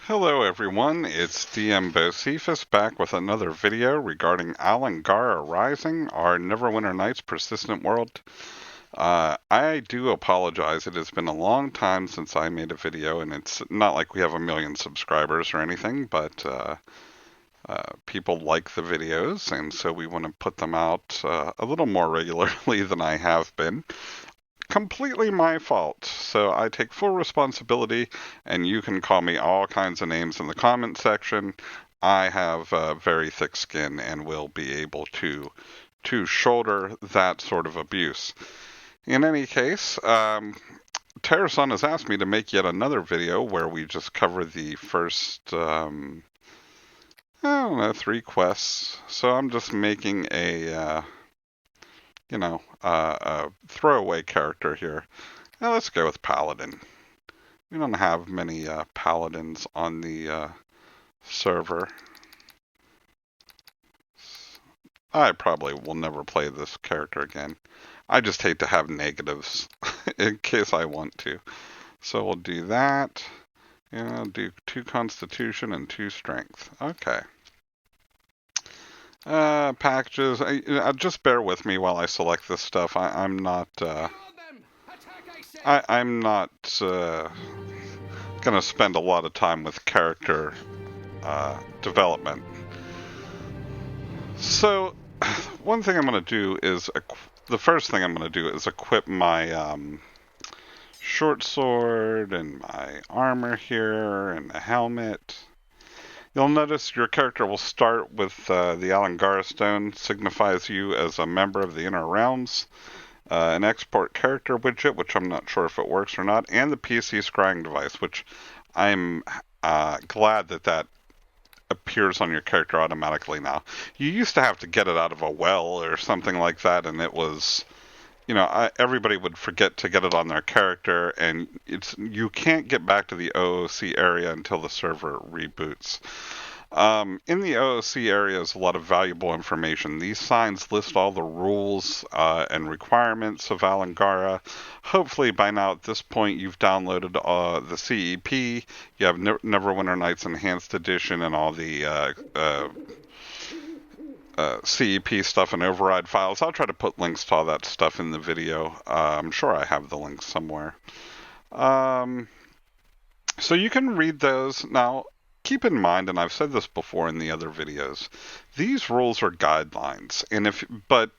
Hello everyone, it's DM Bosephus back with another video regarding Alangara Rising, our Neverwinter Nights persistent world. I do apologize, it has been a long time since I made a video, and it's not like we have a million subscribers or anything, but people like the videos, and so we want to put them out a little more regularly than I have been. Completely my fault. So I take full responsibility, and you can call me all kinds of names in the comment section. I have very thick skin and will be able to shoulder that sort of abuse. In any case, Terrason has asked me to make yet another video where we just cover the first, I don't know, 3 quests. So I'm just making a a throwaway character here. Now let's go with Paladin. We don't have many Paladins on the server. I probably will never play this character again. I just hate to have negatives in case I want to. So we'll do that. And I'll do 2 Constitution and 2 Strength. Okay. Packages. Just bear with me while I select this stuff. I'm not gonna spend a lot of time with character development. So, one thing I'm gonna do is the first thing I'm gonna do is equip my short sword and my armor here and a helmet. You'll notice your character will start with the Alangara stone, signifies you as a member of the Inner Realms. An export character widget, which I'm not sure if it works or not, and the PC scrying device, which I'm glad that appears on your character automatically now. You used to have to get it out of a well or something like that, and it was, everybody would forget to get it on their character, and you can't get back to the OOC area until the server reboots. In the OOC area is a lot of valuable information. These signs list all the rules and requirements of Alangara. Hopefully by now at this point you've downloaded the CEP, you have Neverwinter Nights Enhanced Edition and all the CEP stuff and override files. I'll try to put links to all that stuff in the video. I'm sure I have the links somewhere. So you can read those. Now, keep in mind, and I've said this before in the other videos, these rules are guidelines. But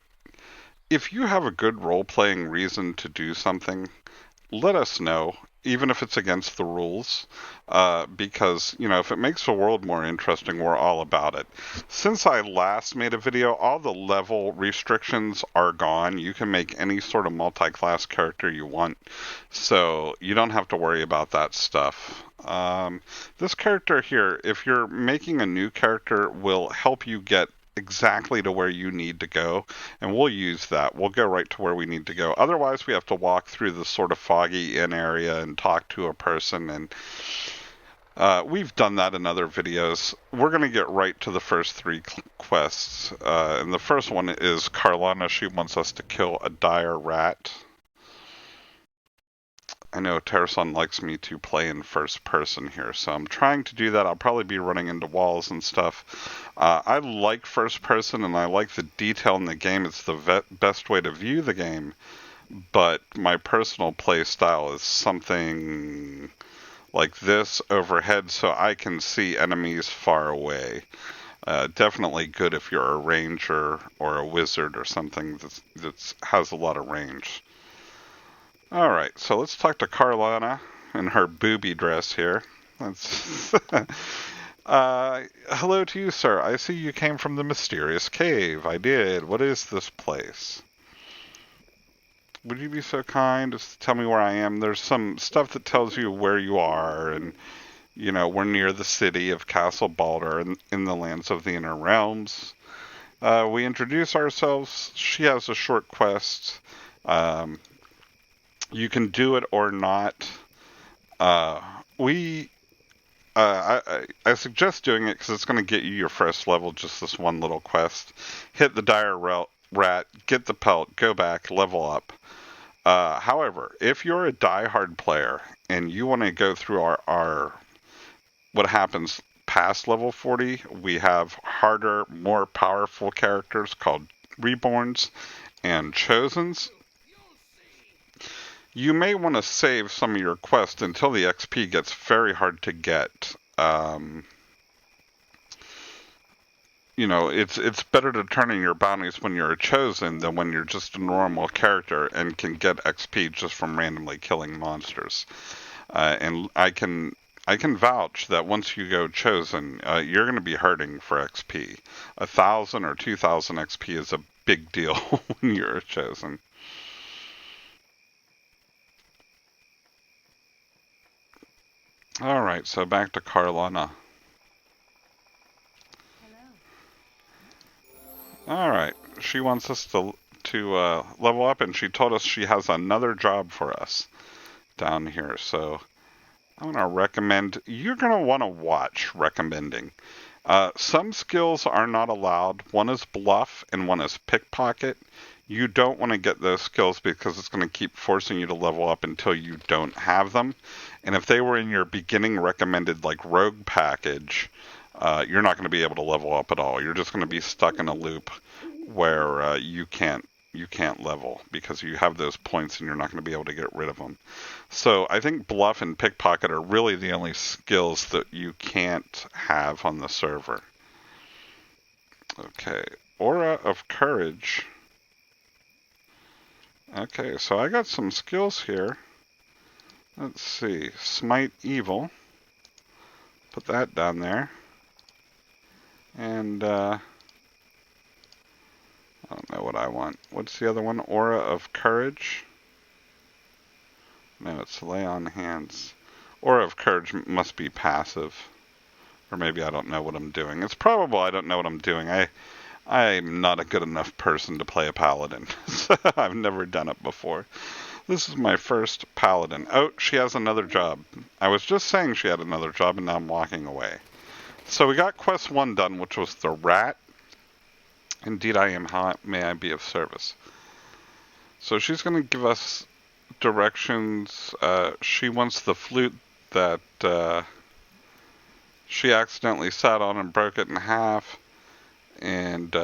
if you have a good role-playing reason to do something, let us know, even if it's against the rules, because, if it makes the world more interesting, we're all about it. Since I last made a video, all the level restrictions are gone. You can make any sort of multi-class character you want, so you don't have to worry about that stuff. This character here, if you're making a new character, will help you get exactly to where you need to go, and we'll use that. We'll go right to where we need to go. Otherwise, we have to walk through the sort of foggy inn area and talk to a person, and we've done that in other videos. We're going to get right to the first 3 quests, and the first one is Carlana. She wants us to kill a dire rat. I know Terrason likes me to play in first person here, so I'm trying to do that. I'll probably be running into walls and stuff. I like first person, and I like the detail in the game. It's the best way to view the game, but my personal play style is something like this overhead, so I can see enemies far away. Definitely good if you're a ranger or a wizard or something that has a lot of range. Alright, so let's talk to Carlana in her booby dress here. Hello to you, sir. I see you came from the mysterious cave. I did. What is this place? Would you be so kind as to tell me where I am? There's some stuff that tells you where you are, and, we're near the city of Castle Balder in the lands of the Inner Realms. We introduce ourselves. She has a short quest. You can do it or not. I suggest doing it because it's going to get you your first level, just this one little quest. Hit the dire rat, get the pelt, go back, level up. However, if you're a die-hard player and you want to go through our what happens past level 40, we have harder, more powerful characters called Reborns and Chosens. You may want to save some of your quests until the XP gets very hard to get. It's better to turn in your bounties when you're a chosen than when you're just a normal character and can get XP just from randomly killing monsters. And I can vouch that once you go chosen, you're going to be hurting for XP. 1,000 or 2,000 XP is a big deal when you're a chosen. All right, so back to Carlana. All right, she wants us to level up, and she told us she has another job for us down here. So I'm gonna recommend. You're gonna want to watch recommending. Some skills are not allowed. One is bluff, and one is pickpocket. You don't want to get those skills because it's going to keep forcing you to level up until you don't have them. And if they were in your beginning recommended like rogue package, you're not going to be able to level up at all. You're just going to be stuck in a loop where you can't level because you have those points and you're not going to be able to get rid of them. So I think bluff and pickpocket are really the only skills that you can't have on the server. Okay, Aura of Courage. Okay, so I got some skills here. Let's see. Smite Evil. Put that down there. And, I don't know what I want. What's the other one? Aura of Courage? No, it's Lay on Hands. Aura of Courage must be passive. Or maybe I don't know what I'm doing. It's probable I don't know what I'm doing. I'm not a good enough person to play a paladin. I've never done it before. This is my first paladin. Oh, she has another job. I was just saying she had another job, and now I'm walking away. So we got quest 1 done, which was the rat. Indeed I am. How may I be of service? So she's going to give us directions. She wants the flute that she accidentally sat on and broke it in half. And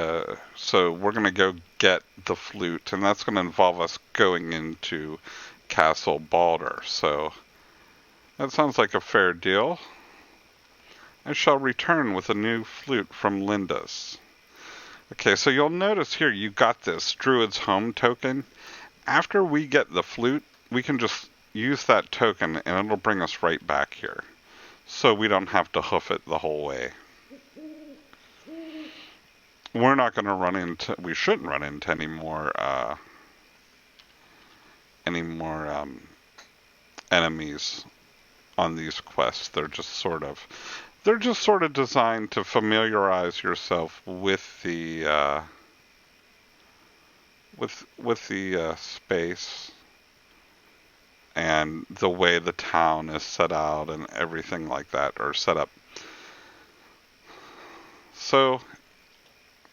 so we're going to go get the flute, and that's going to involve us going into Castle Balder. So that sounds like a fair deal. I shall return with a new flute from Linda's. Okay, so you'll notice here you got this Druid's Home token. After we get the flute, we can just use that token, and it'll bring us right back here. So we don't have to hoof it the whole way. We're not going to run into, we shouldn't run into any more enemies on these quests. They're just sort of designed to familiarize yourself with the space and the way the town is set out and everything like that, or set up. So,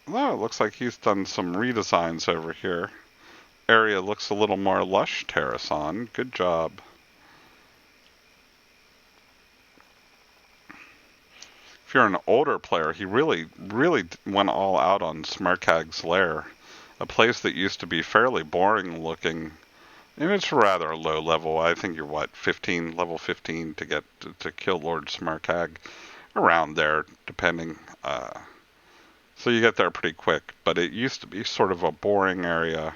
well, it looks like he's done some redesigns over here. Area looks a little more lush, Terrason. Good job. If you're an older player, he really went all out on Smarkag's Lair, a place that used to be fairly boring looking. And it's rather low level. I think you're level 15 to get to kill Lord Smarkag, around there, depending. So you get there pretty quick, but it used to be sort of a boring area,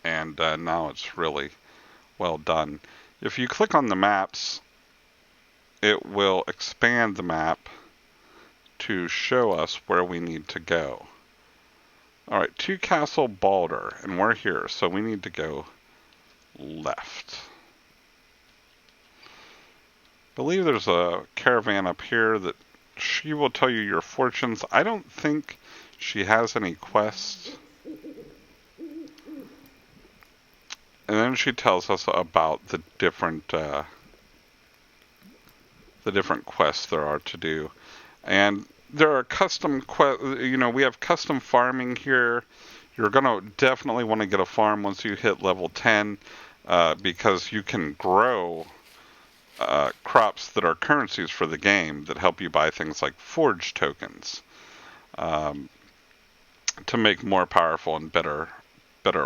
and now it's really well done. If you click on the maps, it will expand the map to show us where we need to go. Alright, to Castle Balder, and we're here, so we need to go left. I believe there's a caravan up here that she will tell you your fortunes. I don't think she has any quests. And then she tells us about the different quests there are to do. And there are custom quests, we have custom farming here. You're going to definitely want to get a farm once you hit level 10, because you can grow crops that are currencies for the game that help you buy things like forge tokens um, to make more powerful and better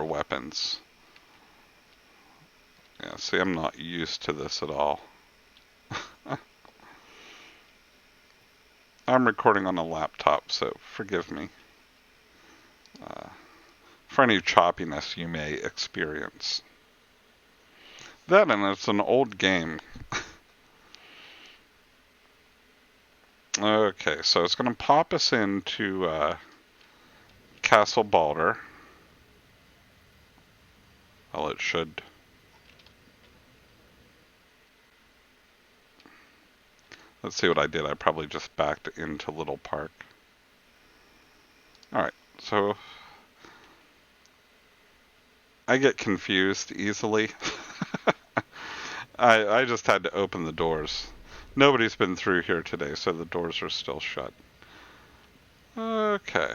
weapons. Yeah, see, I'm not used to this at all. I'm recording on a laptop, so forgive me for any choppiness you may experience. That, and it's an old game. Okay, so it's going to pop us into Castle Balder. Well, it should. Let's see what I did. I probably just backed into Little Park. Alright, so I get confused easily. I just had to open the doors. Nobody's been through here today, so the doors are still shut. Okay.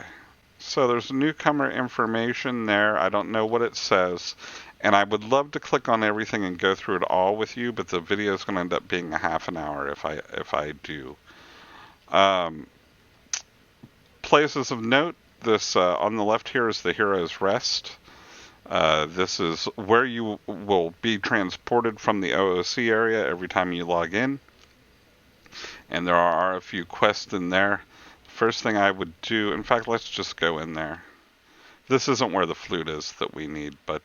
So there's newcomer information there. I don't know what it says. And I would love to click on everything and go through it all with you, but the video is going to end up being a half an hour if I do. Places of note. This on the left here is the Hero's Rest. This is where you will be transported from the OOC area every time you log in. And there are a few quests in there. First thing I would do, in fact, let's just go in there. This isn't where the flute is that we need, but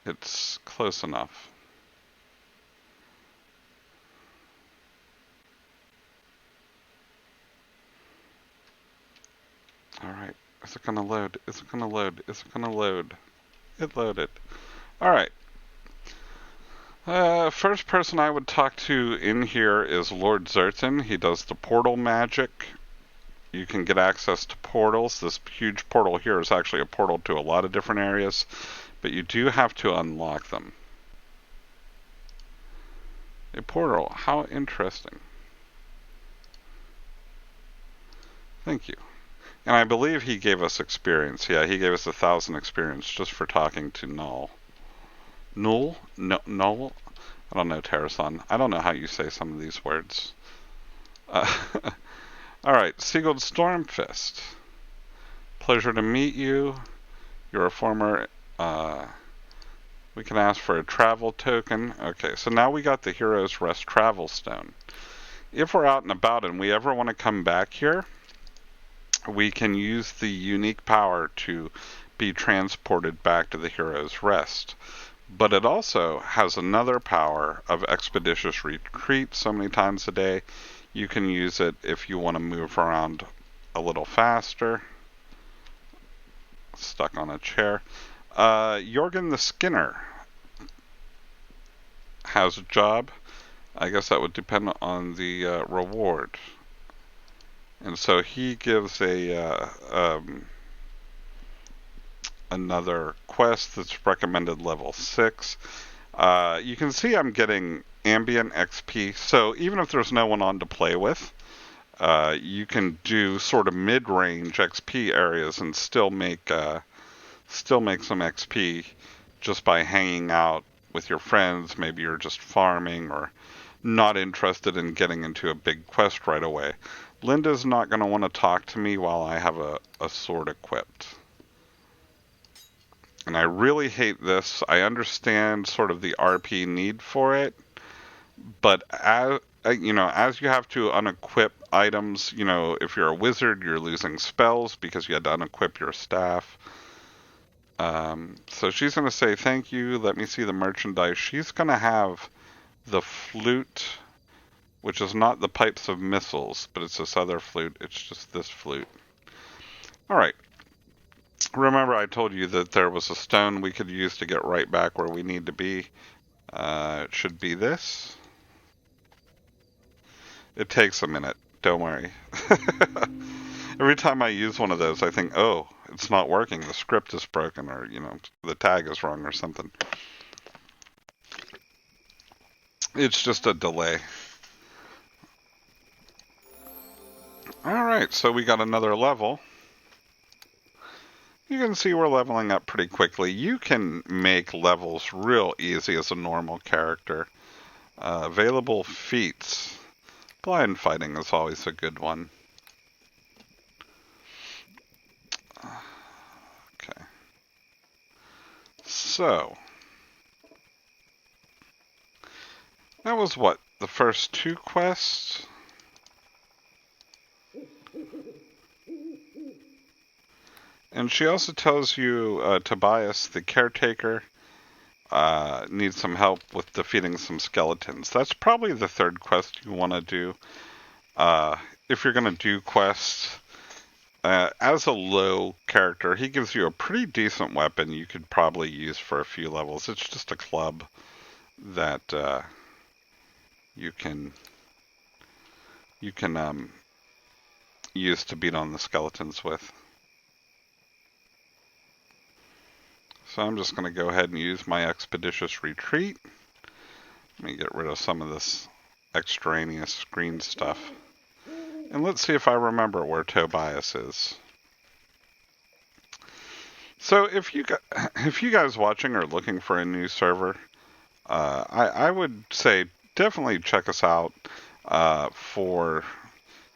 it's close enough. Alright, is it gonna load? Is it gonna load? Is it gonna load? It loaded. Alright. First person I would talk to in here is Lord Zertin. He does the portal magic. You can get access to portals. This huge portal here is actually a portal to a lot of different areas, but you do have to unlock them. A portal, how interesting. Thank you. And I believe he gave us experience. Yeah, he gave us 1,000 experience just for talking to Null. Null? No, Null? I don't know, Terrason. I don't know how you say some of these words. Alright, Seagulled Stormfist. Pleasure to meet you. You're a former... we can ask for a travel token. Okay, so now we got the Hero's Rest Travel Stone. If we're out and about and we ever want to come back here, we can use the unique power to be transported back to the Hero's Rest. But it also has another power of expeditious retreat so many times a day. You can use it if you want to move around a little faster. Stuck on a chair. Jorgen the Skinner has a job. I guess that would depend on the reward. And so he gives another quest that's recommended level 6. You can see I'm getting ambient XP, so even if there's no one on to play with, you can do sort of mid-range XP areas and still make some XP just by hanging out with your friends. Maybe you're just farming or not interested in getting into a big quest right away. Linda's not going to want to talk to me while I have a sword equipped. And I really hate this. I understand sort of the RP need for it, but as you have to unequip items, if you're a wizard, you're losing spells because you had to unequip your staff. So she's going to say, thank you, let me see the merchandise. She's going to have the flute, which is not the pipes of missiles, but it's this other flute. It's just this flute. Alright. Remember I told you that there was a stone we could use to get right back where we need to be. It should be this. It takes a minute, don't worry. Every time I use one of those, I think, oh, it's not working. The script is broken, or, the tag is wrong or something. It's just a delay. Alright, so we got another level. You can see we're leveling up pretty quickly. You can make levels real easy as a normal character. Available feats. Blind fighting is always a good one. Okay. So, that was what? The first 2 quests? And she also tells you Tobias, the caretaker, needs some help with defeating some skeletons. That's probably the 3rd quest you want to do. If you're going to do quests, as a low character, he gives you a pretty decent weapon you could probably use for a few levels. It's just a club that you can use to beat on the skeletons with. So I'm just going to go ahead and use my expeditious retreat. Let me get rid of some of this extraneous screen stuff. And let's see if I remember where Tobias is. So if you guys watching are looking for a new server, I would say definitely check us out for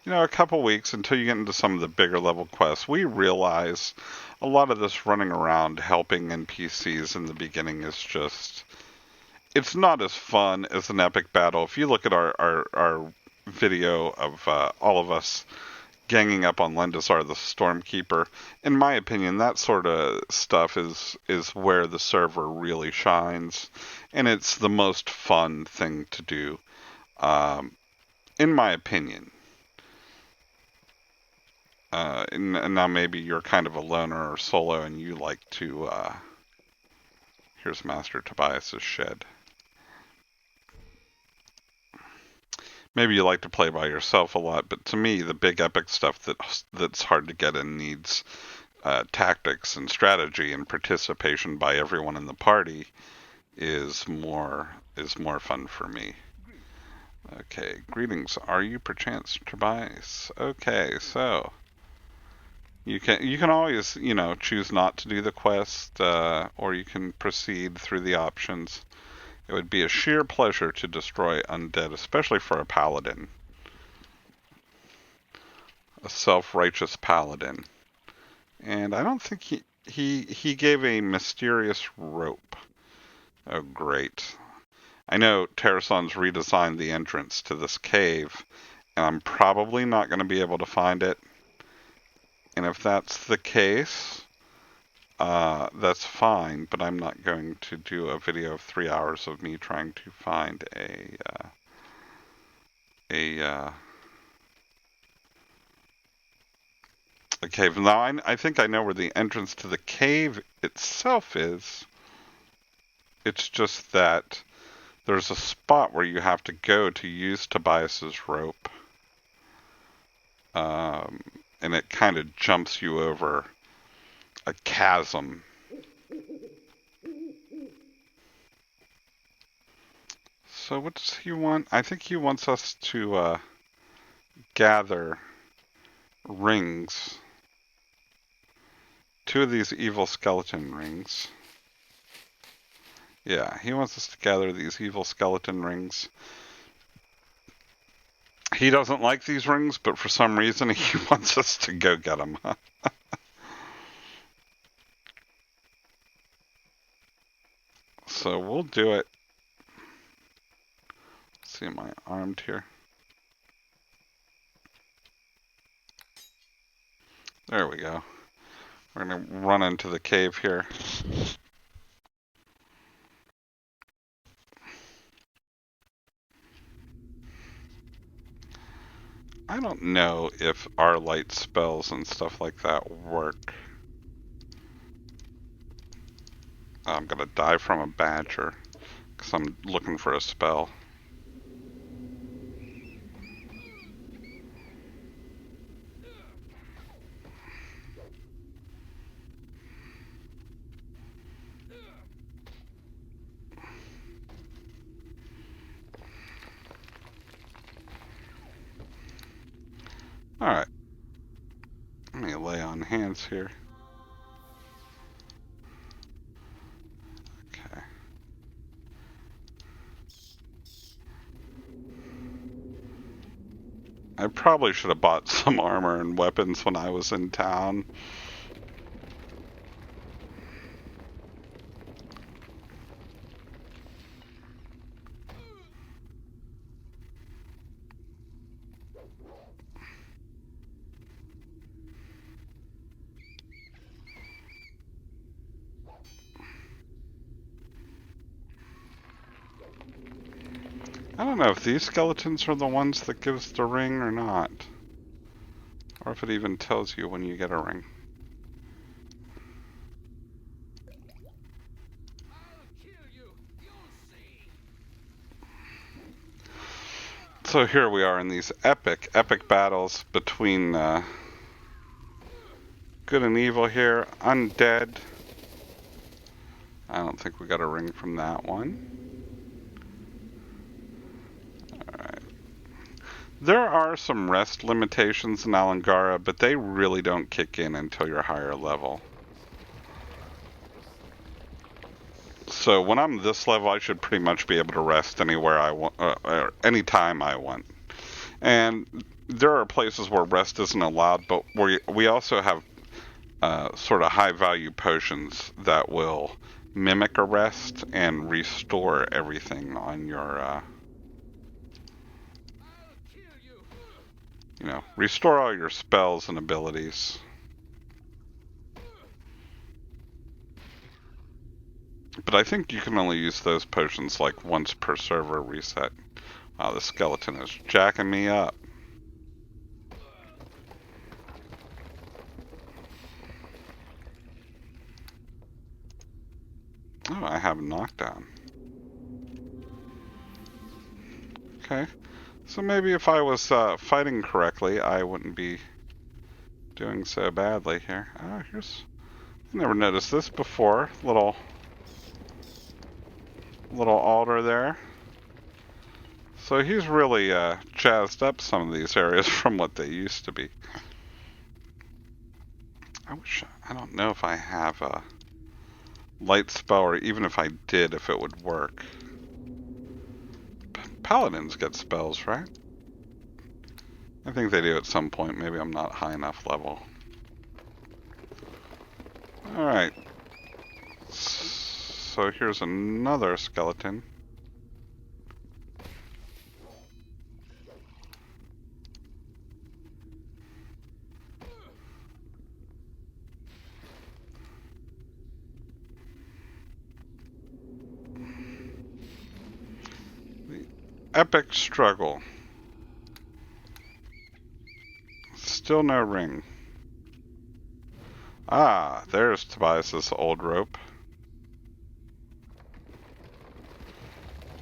a couple weeks until you get into some of the bigger level quests. We realize a lot of this running around helping NPCs in the beginning is just, it's not as fun as an epic battle. If you look at our video of all of us ganging up on Lendazar the Stormkeeper, in my opinion, that sort of stuff is where the server really shines, and it's the most fun thing to do, in my opinion. And now maybe you're kind of a loner or solo and you like to, here's Master Tobias's shed. Maybe you like to play by yourself a lot, but to me, the big epic stuff that's hard to get in needs tactics and strategy and participation by everyone in the party is more fun for me. Okay, greetings. Are you perchance Tobias? Okay, so you can always choose not to do the quest, or you can proceed through the options. It would be a sheer pleasure to destroy undead, especially for a paladin. A self-righteous paladin. And I don't think he gave a mysterious rope. Oh, great. I know Terrason's redesigned the entrance to this cave, and I'm probably not going to be able to find it. And if that's the case, that's fine, but I'm not going to do a video of 3 hours of me trying to find a cave. Now, I think I know where the entrance to the cave itself is. It's just that there's a spot where you have to go to use Tobias's rope. And it kind of jumps you over a chasm. So what does he want? I think he wants us to gather rings. 2 of these evil skeleton rings. Yeah, he wants us to gather these evil skeleton rings. He doesn't like these rings, but for some reason he wants us to go get them. So we'll do it. Let's see, am I armed here? There we go. We're going to run into the cave here. I don't know if our light spells and stuff like that work. I'm going to die from a badger because I'm looking for a spell. Alright. Let me lay on hands here. I probably should have bought some armor and weapons when I was in town. I don't know if these skeletons are the ones that gives the ring or not. Or if it even tells you when you get a ring. So here we are in these epic battles between good and evil here. Undead. I don't think we got a ring from that one. Alright. There are some rest limitations in Alangara, but they really don't kick in until you're higher level. So when I'm this level, I should pretty much be able to rest anywhere I want, or anytime I want. And there are places where rest isn't allowed, but we also have sort of high value potions that will mimic a rest and restore everything on your, restore all your spells and abilities. But I think you can only use those potions like once per server reset. Wow, the skeleton is jacking me up. Oh, I have knockdown. Okay. So maybe if I was fighting correctly, I wouldn't be doing so badly here. Oh, here's... I never noticed this before. Little altar there. So he's really jazzed up some of these areas from what they used to be. I don't know if I have a light spell, or even if I did, if it would work. Paladins get spells, right? I think they do at some point. Maybe I'm not high enough level. Alright. So here's another skeleton. The epic struggle. Still no ring. Ah, there's Tobias's old rope.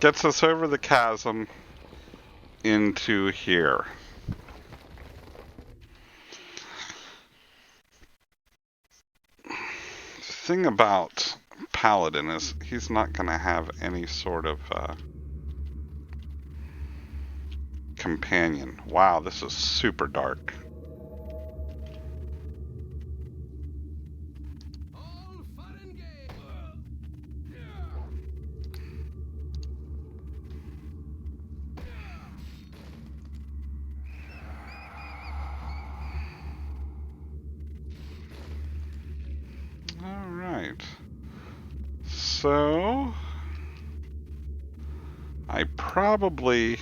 Gets us over the chasm into here. The thing about Paladin is he's not going to have any sort of companion. Wow, this is super dark. Alright. So I probably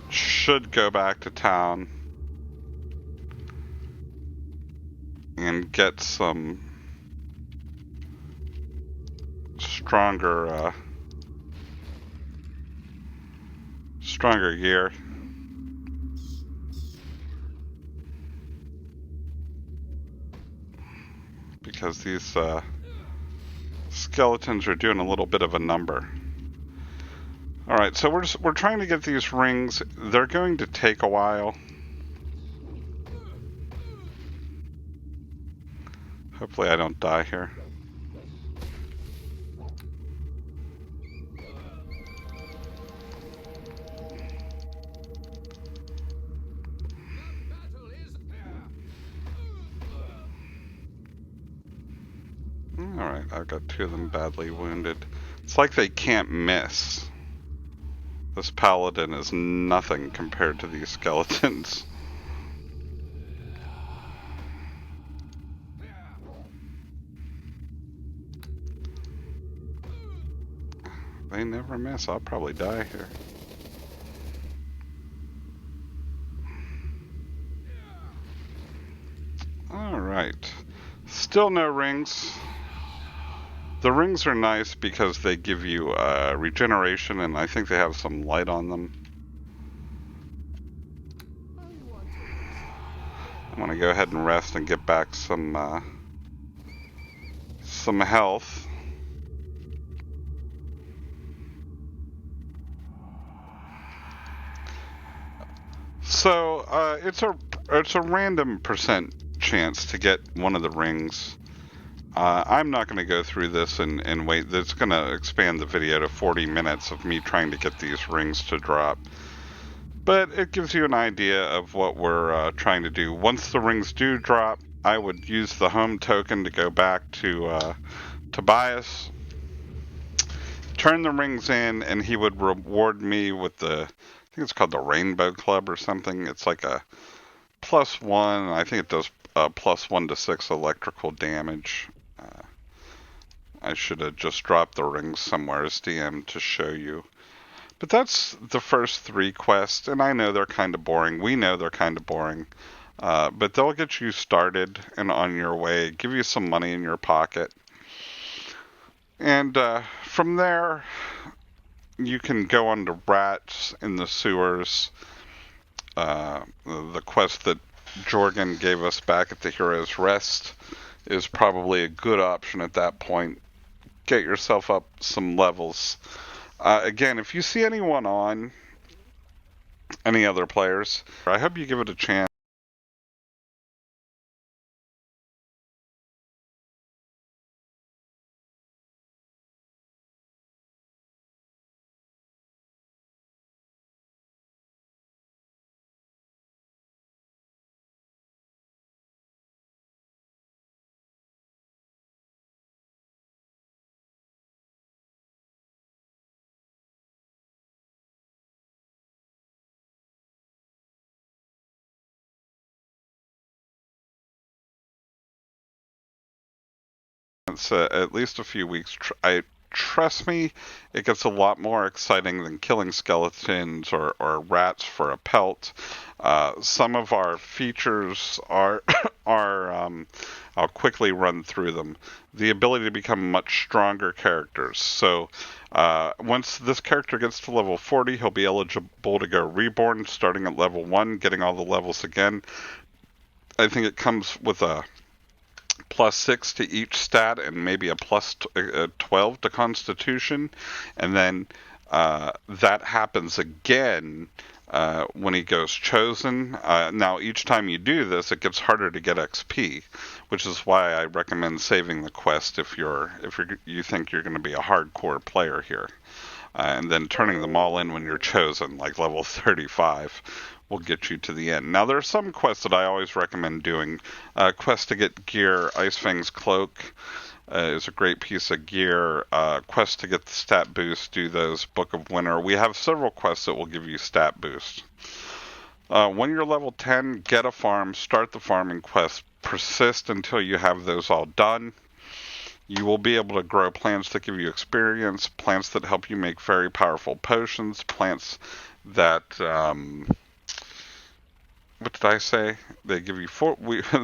should go back to town and get some stronger gear. Because these skeletons are doing a little bit of a number. Alright, so we're trying to get these rings. They're going to take a while. Hopefully I don't die here. Alright, I've got two of them badly wounded. It's like they can't miss. This paladin is nothing compared to these skeletons. They never miss. I'll probably die here. Alright. Still no rings. The rings are nice because they give you regeneration, and I think they have some light on them. I'm going to go ahead and rest and get back some health. So it's a random percent chance to get one of the rings. I'm not going to go through this and wait. That's going to expand the video to 40 minutes of me trying to get these rings to drop. But it gives you an idea of what we're trying to do. Once the rings do drop, I would use the home token to go back to Tobias, turn the rings in, and he would reward me with I think it's called the Rainbow Club or something. It's like a +1. I think it does +1 to 6 electrical damage. I should have just dropped the rings somewhere as DM to show you. But that's the first 3 quests, and I know they're kind of boring. We know they're kind of boring. But they'll get you started and on your way, give you some money in your pocket. And from there, you can go on to rats in the sewers. The quest that Jorgen gave us back at the Hero's Rest is probably a good option at that point. Get yourself up some levels. Again, if you see anyone on, any other players, I hope you give it a chance. It's at least a few weeks. Trust me, it gets a lot more exciting than killing skeletons or rats for a pelt. Some of our features are I'll quickly run through them. The ability to become much stronger characters. So once this character gets to level 40, he'll be eligible to go reborn, starting at level 1, getting all the levels again. I think it comes with a +6 to each stat and maybe a +12 to Constitution, and then that happens again when he goes chosen. Now each time you do this, it gets harder to get XP, which is why I recommend saving the quest if you think you're going to be a hardcore player here, and then turning them all in when you're chosen, like level 35. Will get you to the end. Now, there are some quests that I always recommend doing. Quest to get gear, Icefang's Cloak is a great piece of gear. Quest to get the stat boost, do those. Book of Winter. We have several quests that will give you stat boost. When you're level 10, get a farm, start the farming quest, persist until you have those all done. You will be able to grow plants that give you experience, plants that help you make very powerful potions, plants that what did I say? They give you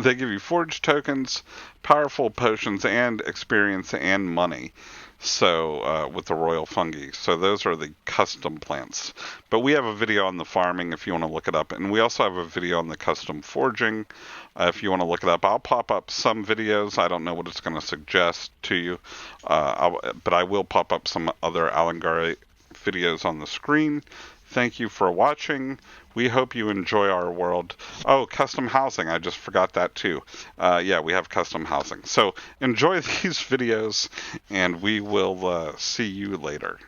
they give you forge tokens, powerful potions, and experience and money. So with the royal fungi. So those are the custom plants. But we have a video on the farming if you want to look it up, and we also have a video on the custom forging if you want to look it up. I'll pop up some videos. I don't know what it's going to suggest to you, but I will pop up some other Alangara videos on the screen. Thank you for watching. We hope you enjoy our world. Oh, custom housing. I just forgot that too. Yeah, we have custom housing. So enjoy these videos, and we will see you later.